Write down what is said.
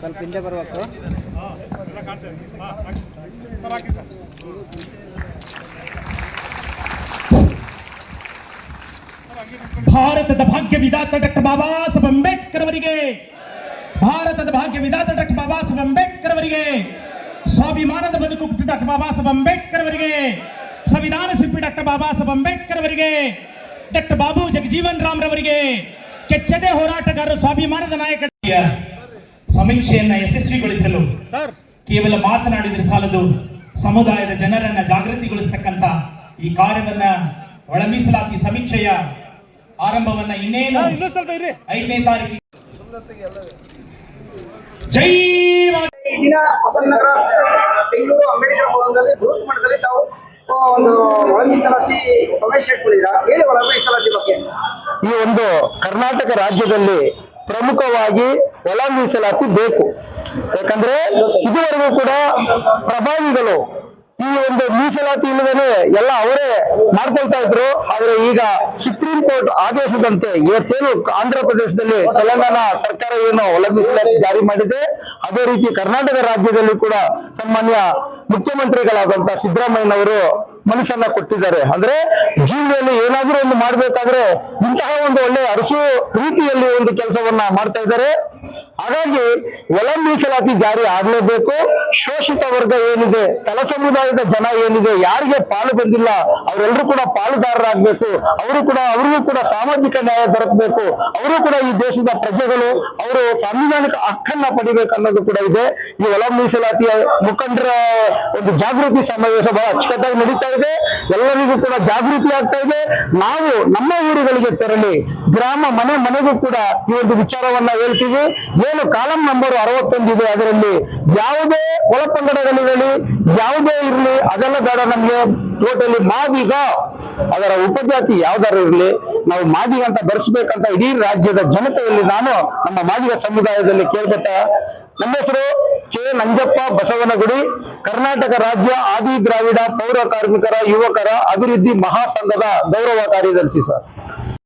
ಸ್ವಲ್ಪ ಹಿಂದೆ ಬರಬೇಕು. ಭಾರತದ ಭಾಗ್ಯ ವಿಧಾತ ಡಾಕ್ಟರ್ ಬಾಬಾ ಸಾಹೇಬ್ ಅಂಬೇಡ್ಕರ್ ಅವರಿಗೆ, ಭಾರತದ ಭಾಗ್ಯ ವಿಧಾತ ಡಾಕ್ಟರ್ ಬಾಬಾ ಸಾಹೇಬ್ ಅಂಬೇಡ್ಕರ್ ಅವರಿಗೆ, ಸ್ವಾಭಿಮಾನದ ಬದುಕು ಡಾಕ್ಟರ್ ಬಾಬಾ ಸಾಹೇಬ್ ಅಂಬೇಡ್ಕರ್ ಅವರಿಗೆ, ಸಂವಿಧಾನ ಶಿಲ್ಪಿ ಡಾಕ್ಟರ್ ಬಾಬಾ ಸಾಹೇಬ್ ಅಂಬೇಡ್ಕರ್ ಅವರಿಗೆ, ಡಾಕ್ಟರ್ ಬಾಬು ಜಗಜೀವನ್ ರಾಮ್ ರವರಿಗೆ, ಕೆಚ್ಚದೆ ಹೋರಾಟಗಾರರು, ಸ್ವಾಭಿಮಾನದ ನಾಯಕ. ಸಮೀಕ್ಷೆಯನ್ನ ಯಶಸ್ವಿಗೊಳಿಸಲು ಕೇವಲ ಮಾತನಾಡಿದರೆ ಸಾಲದು, ಸಮುದಾಯದ ಜನರನ್ನ ಜಾಗೃತಿಗೊಳಿಸತಕ್ಕಂತ ಈ ಕಾರ್ಯವನ್ನ ಒಳ ಮೀಸಲಾತಿ ಸಮೀಕ್ಷೆಯ ಆರಂಭವನ್ನ ಇನ್ನೇನು 5ನೇ ತಾರೀಕಿಗೆ. ಜೈ ಹೊಸನಗರ ಬೆಂಗಳೂರು ಅಂಬೇಡ್ಕರ್ ಭವನದಲ್ಲಿ ಬೃಹತ್ ಮಟ್ಟದಲ್ಲಿ ತಾವು ಒಂದು ಒಳ ಮೀಸಲಾತಿ ಸಮಾವೇಶ ಇಟ್ಕೊಂಡಿದ್ದೀರಾ, ಹೇಳಿ ಒಳ ಮೀಸಲಾತಿ ಬಗ್ಗೆ. ಈ ಒಂದು ಕರ್ನಾಟಕ ರಾಜ್ಯದಲ್ಲಿ ಪ್ರಮುಖವಾಗಿ ಒಳ ಮೀಸಲಾತಿ ಬೇಕು. ಯಾಕಂದ್ರೆ ಇದುವರೆಗೂ ಕೂಡ ಪ್ರಭಾವಿಗಳು ಈ ಒಂದು ಮೀಸಲಾತಿ ಇಲ್ಲದೇ ಎಲ್ಲ ಅವರೇ ಮಾಡ್ಕೊಳ್ತಾ ಇದ್ರು. ಆದ್ರೆ ಈಗ ಸುಪ್ರೀಂ ಕೋರ್ಟ್ ಆದೇಶದಂತೆ ಇವತ್ತೇನು ಆಂಧ್ರ ಪ್ರದೇಶದಲ್ಲಿ ತೆಲಂಗಾಣ ಸರ್ಕಾರ ಏನು ಒಳ ಮೀಸಲಾತಿ ಜಾರಿ ಮಾಡಿದೆ, ಅದೇ ರೀತಿ ಕರ್ನಾಟಕ ರಾಜ್ಯದಲ್ಲಿ ಕೂಡ ಸನ್ಮಾನ್ಯ ಮುಖ್ಯಮಂತ್ರಿಗಳಾದಂತ ಸಿದ್ದರಾಮಯ್ಯನವರು ಮನಸ್ಸನ್ನ ಕೊಟ್ಟಿದ್ದಾರೆ. ಅಂದ್ರೆ ಜೀವನದಲ್ಲಿ ಏನಾದ್ರೂ ಒಂದು ಮಾಡ್ಬೇಕಾದ್ರೆ ಇಂತಹ ಒಂದು ಒಳ್ಳೆ ಅರಸು ರೀತಿಯಲ್ಲಿ ಒಂದು ಕೆಲಸವನ್ನ ಮಾಡ್ತಾ ಇದ್ದಾರೆ. ಹಾಗಾಗಿ ಒಳ ಮೀಸಲಾತಿ ಜಾರಿ ಆಗ್ಲೇಬೇಕು. ಶೋಷಿತ ವರ್ಗ ಏನಿದೆ, ತಳ ಸಮುದಾಯದ ಜನ ಏನಿದೆ, ಯಾರಿಗೆ ಪಾಲು ಬಂದಿಲ್ಲ ಅವರೆಲ್ಲರೂ ಕೂಡ ಪಾಲುದಾರರಾಗಬೇಕು. ಅವರಿಗೂ ಕೂಡ ಸಾಮಾಜಿಕ ನ್ಯಾಯ ದೊರಕಬೇಕು. ಅವರು ಕೂಡ ಈ ದೇಶದ ಪ್ರಜೆಗಳು, ಅವರು ಸಾಂವಿಧಾನಿಕ ಹಕ್ಕನ್ನ ಪಡಿಬೇಕು ಅನ್ನೋದು ಕೂಡ ಇದೆ. ಈ ಒಳ ಮೀಸಲಾತಿಯ ಮುಖಂಡರ ಒಂದು ಜಾಗೃತಿ ಸಮಾವೇಶ ಬಹಳ ಅಚ್ಚುಕಟ್ಟಾಗಿ ನಡೀತಾ ಇದೆ. ಎಲ್ಲರಿಗೂ ಕೂಡ ಜಾಗೃತಿ ಆಗ್ತಾ ಇದೆ. ನಾವು ನಮ್ಮ ಊರುಗಳಿಗೆ ತೆರಳಿ ಗ್ರಾಮ ಮನೆಗೂ ಕೂಡ ಈ ಒಂದು ವಿಚಾರವನ್ನ ಹೇಳ್ತೀವಿ. ಏನು ಕಾಲಂ ನಂಬರ್ 61 ಇದೆ, ಅದರಲ್ಲಿ ಯಾವುದೇ ಒಳಪಂಗಡಗಳಿರಲಿ, ಯಾವುದೇ ಇರಲಿ, ಅದೆಲ್ಲ ಬೇಡ ನಮ್ಗೆ. ಟೋಟಲಿ ಮಾದಿಗ, ಅದರ ಉಪಜಾತಿ ಯಾವ್ದಾರು ಇರಲಿ, ನಾವು ಮಾದಿಗ ಅಂತ ಬೆರೆಸ್ಬೇಕಂತ ಇಡೀ ರಾಜ್ಯದ ಜನತೆಯಲ್ಲಿ ನಾನು ನಮ್ಮ ಮಾದಿಗ ಸಮುದಾಯದಲ್ಲಿ ಕೇಳ್ಕೊತ, ನಮ್ಮ ಹೆಸರು ಕೆ ನಂಜಪ್ಪ ಬಸವನಗುಡಿ, ಕರ್ನಾಟಕ ರಾಜ್ಯ ಆದಿ ದ್ರಾವಿಡ ಪೌರ ಕಾರ್ಮಿಕರ ಯುವಕರ ಅಭಿವೃದ್ಧಿ ಮಹಾಸಂಘದ ಗೌರವ ಕಾರ್ಯದರ್ಶಿ ಸರ್.